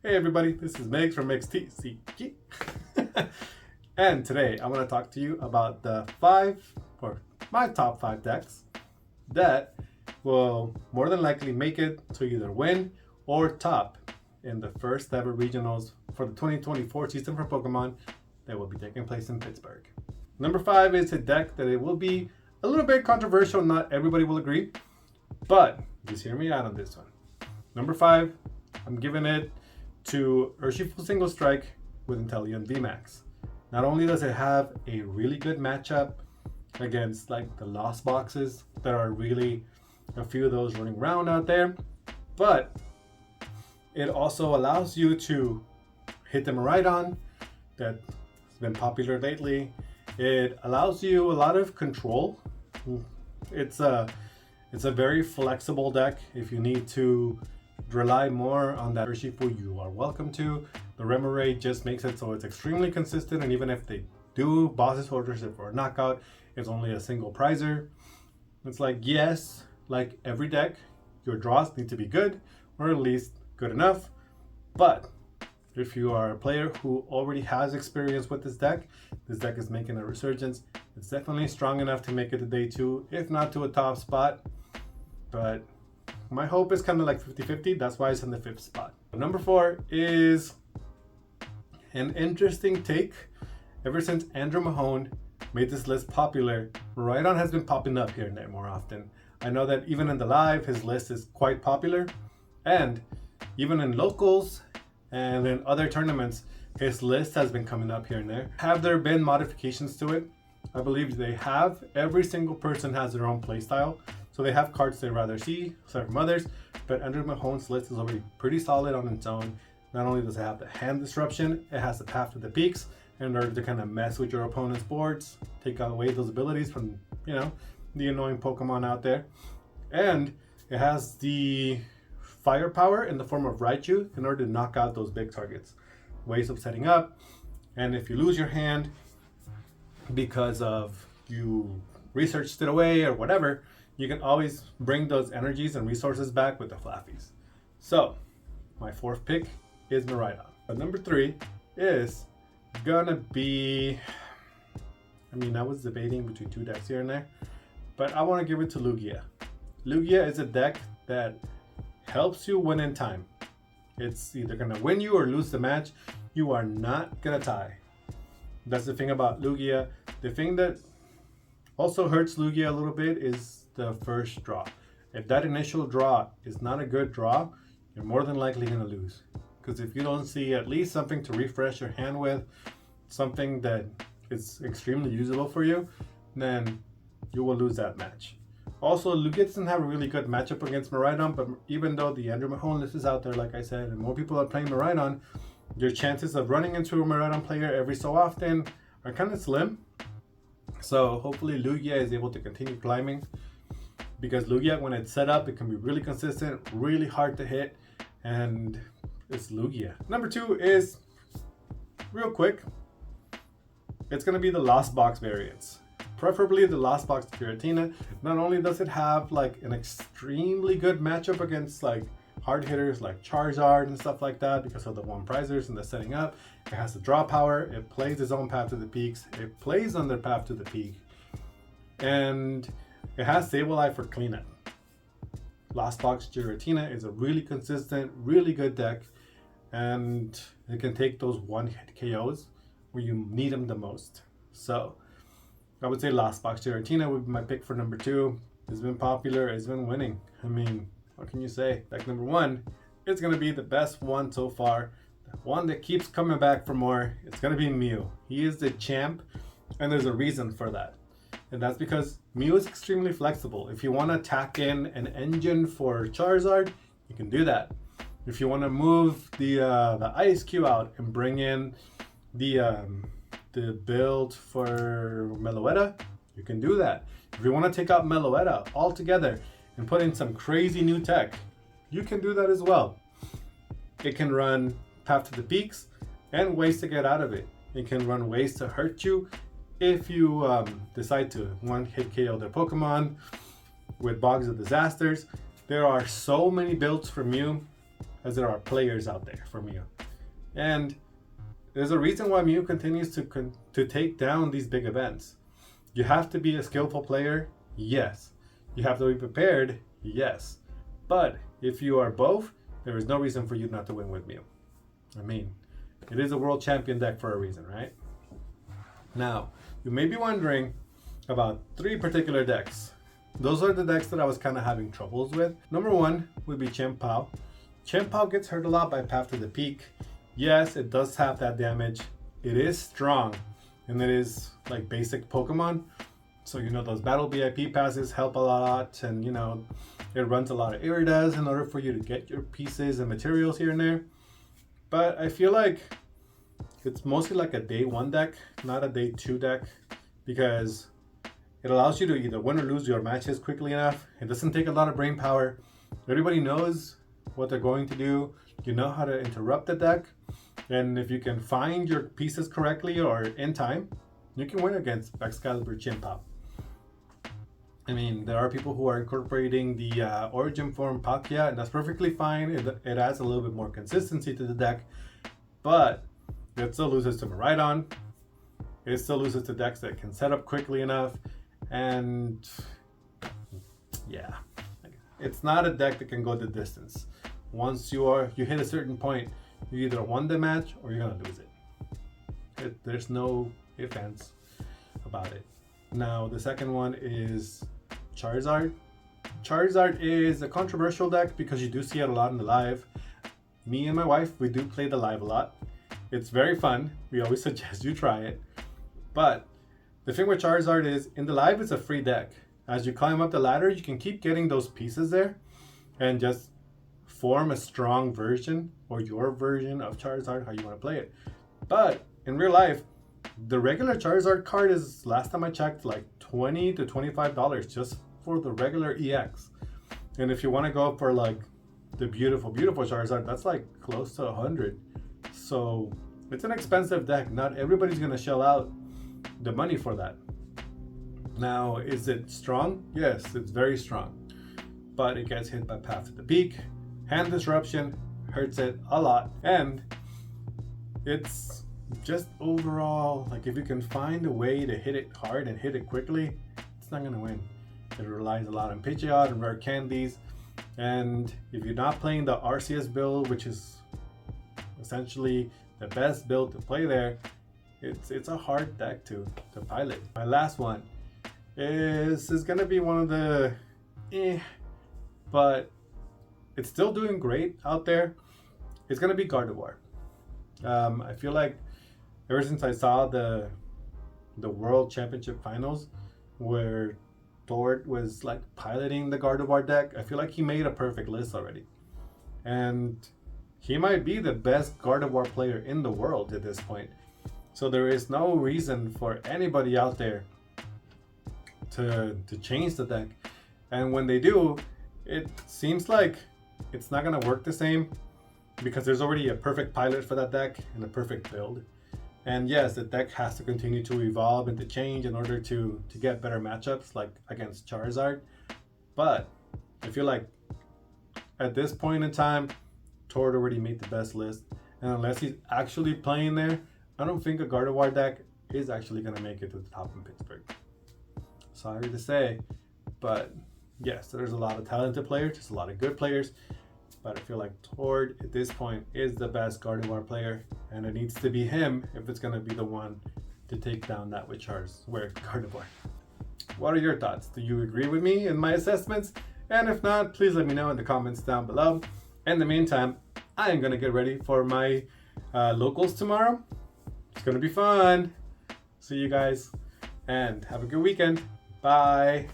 Hey everybody, this is Migs from MigsTCG. And today I want to talk to you about my top 5 decks that will more than likely make it to either win or top in the first ever regionals for the 2024 season for Pokemon that will be taking place in Pittsburgh. Number 5 is a deck that it will be a little bit controversial, not everybody will agree, but just hear me out on this one. Number 5, I'm giving it to Urshifu Single Strike with Inteleon VMAX. Not only does it have a really good matchup against like the lost boxes, there are really a few of those running around out there, but it also allows you to hit the Miraidon that's been popular lately. It allows you a lot of control. It's a very flexible deck. If you need to rely more on that Urshifu, you are welcome to. The Remoraid just makes it so it's extremely consistent, and even if they do bosses orders it for a knockout, it's only a single prizer. It's like, yes, like every deck, your draws need to be good, or at least good enough. But if you are a player who already has experience with this deck is making a resurgence. It's definitely strong enough to make it to day 2, if not to a top spot. But my hope is kind of like 50-50. That's why it's in the 5th spot. Number 4 is an interesting take. Ever since Andrew Mahone made this list popular, Miraidon has been popping up here and there more often. I know that even in the live, his list is quite popular, and even in locals and in other tournaments, his list has been coming up here and there. Have there been modifications to it? I believe they have. Every single person has their own playstyle. So they have cards they'd rather see, aside from others, but Andrew Mahone's list is already pretty solid on its own. Not only does it have the hand disruption, it has the path to the peaks in order to kind of mess with your opponent's boards, take away those abilities from, the annoying Pokemon out there. And it has the firepower in the form of Raichu in order to knock out those big targets. Ways of setting up, and if you lose your hand because of you researched it away or whatever, you can always bring those energies and resources back with the Flaffies. So, my 4th pick is Miraidon. But number 3 is gonna be, I was debating between 2 decks here and there, but I want to give it to Lugia. Lugia is a deck that helps you win in time. It's either gonna win you or lose the match. You are not gonna tie. That's the thing about Lugia. The thing that also hurts Lugia a little bit is the first draw. If that initial draw is not a good draw, you're more than likely going to lose. Because if you don't see at least something to refresh your hand with, something that is extremely usable for you, then you will lose that match. Also, Lugia doesn't have a really good matchup against Miraidon, but even though the Andrew Mahone list is out there, like I said, and more people are playing Miraidon, your chances of running into a Miraidon player every so often are kind of slim. So hopefully Lugia is able to continue climbing, because Lugia, when it's set up, it can be really consistent, really hard to hit, and it's Lugia. Number 2 is, real quick, it's going to be the Lost Box variants. Preferably the Lost Box Giratina. Not only does it have like an extremely good matchup against like hard hitters like Charizard and stuff like that because of the 1 prizers and the setting up, it has the draw power, it plays its own path to the peaks, it plays on their path to the peak, and it has Sableye for cleanup. Lost Box Giratina is a really consistent, really good deck, and it can take those 1-hit KOs where you need them the most. So I would say Lost Box Giratina would be my pick for number 2. It's been popular, it's been winning. What can you say? Deck number 1, it's going to be the best one so far. The one that keeps coming back for more. It's going to be Mew. He is the champ, and there's a reason for that. And that's because Mew is extremely flexible. If you want to tack in an engine for Charizard, you can do that. If you want to move the Ice Cube out and bring in the build for Meloetta, you can do that. If you want to take out Meloetta altogether and put in some crazy new tech, you can do that as well. It can run Path to the Peaks and ways to get out of it. It can run ways to hurt you if you decide to 1-hit KO their Pokemon with Bogs of Disasters. There are so many builds for Mew as there are players out there for Mew. And there's a reason why Mew continues to take down these big events. You have to be a skillful player, yes. You have to be prepared, yes. But if you are both, there is no reason for you not to win with Mew. I mean, it is a world champion deck for a reason, right? Now, you may be wondering about 3 particular decks. Those are the decks that I was kind of having troubles with. Number 1 would be Chien-Pao. Chien-Pao gets hurt a lot by Path to the Peak. Yes, it does have that damage. It is strong, and it is like basic Pokemon. So, you know, those battle VIP passes help a lot, and, you know, it runs a lot of Iridas in order for you to get your pieces and materials here and there. But I feel like it's mostly like a day 1 deck, not a day 2 deck, because it allows you to either win or lose your matches quickly enough. It doesn't take a lot of brain power. Everybody knows what they're going to do. You know how to interrupt the deck. And if you can find your pieces correctly or in time, you can win against Excalibur Chien-Pao. I mean, there are people who are incorporating the origin form Palkia, and that's perfectly fine. It adds a little bit more consistency to the deck, but it still loses to Miraidon. It still loses to decks that can set up quickly enough, and yeah, it's not a deck that can go the distance. Once you hit a certain point, you either won the match or you're gonna lose it. There's no ifs, ands about it. Now, the second one is Charizard. Charizard is a controversial deck because you do see it a lot in the live. Me and my wife, we do play the live a lot. It's very fun. We always suggest you try it. But the thing with Charizard is, in the live, it's a free deck. As you climb up the ladder, you can keep getting those pieces there and just form a strong version, or your version of Charizard, how you want to play it. But in real life, the regular Charizard card is, last time I checked, like $20 to $25 just for the regular EX. And if you want to go for like the beautiful Charizard, that's like close to $100. So it's an expensive deck. Not everybody's going to shell out the money for that. Now, is it strong? Yes, it's very strong. But it gets hit by Path to the Peak. Hand Disruption hurts it a lot. And it's just overall, like, if you can find a way to hit it hard and hit it quickly, it's not going to win. It relies a lot on Pidgeot and rare candies. And if you're not playing the RCS build, which is essentially the best build to play there, it's a hard deck to pilot. My last one is going to be one of the but it's still doing great out there. It's going to be Gardevoir. I feel like ever since I saw the World Championship Finals where Tord was like piloting the Gardevoir deck, I feel like he made a perfect list already. And he might be the best Gardevoir player in the world at this point. So there is no reason for anybody out there to change the deck. And when they do, it seems like it's not going to work the same, because there's already a perfect pilot for that deck and a perfect build. And yes, the deck has to continue to evolve and to change in order to get better matchups, like against Charizard. But I feel like at this point in time, Tord already made the best list. And unless he's actually playing there, I don't think a Gardevoir deck is actually going to make it to the top in Pittsburgh. Sorry to say, but yes, there's a lot of talented players, there's a lot of good players. But I feel like Tord at this point is the best Gardevoir player, and it needs to be him if it's going to be the one to take down that with Gardevoir. What are your thoughts? Do you agree with me in my assessments? And if not, please let me know in the comments down below. In the meantime, I am going to get ready for my locals tomorrow. It's going to be fun. See you guys, and have a good weekend. Bye.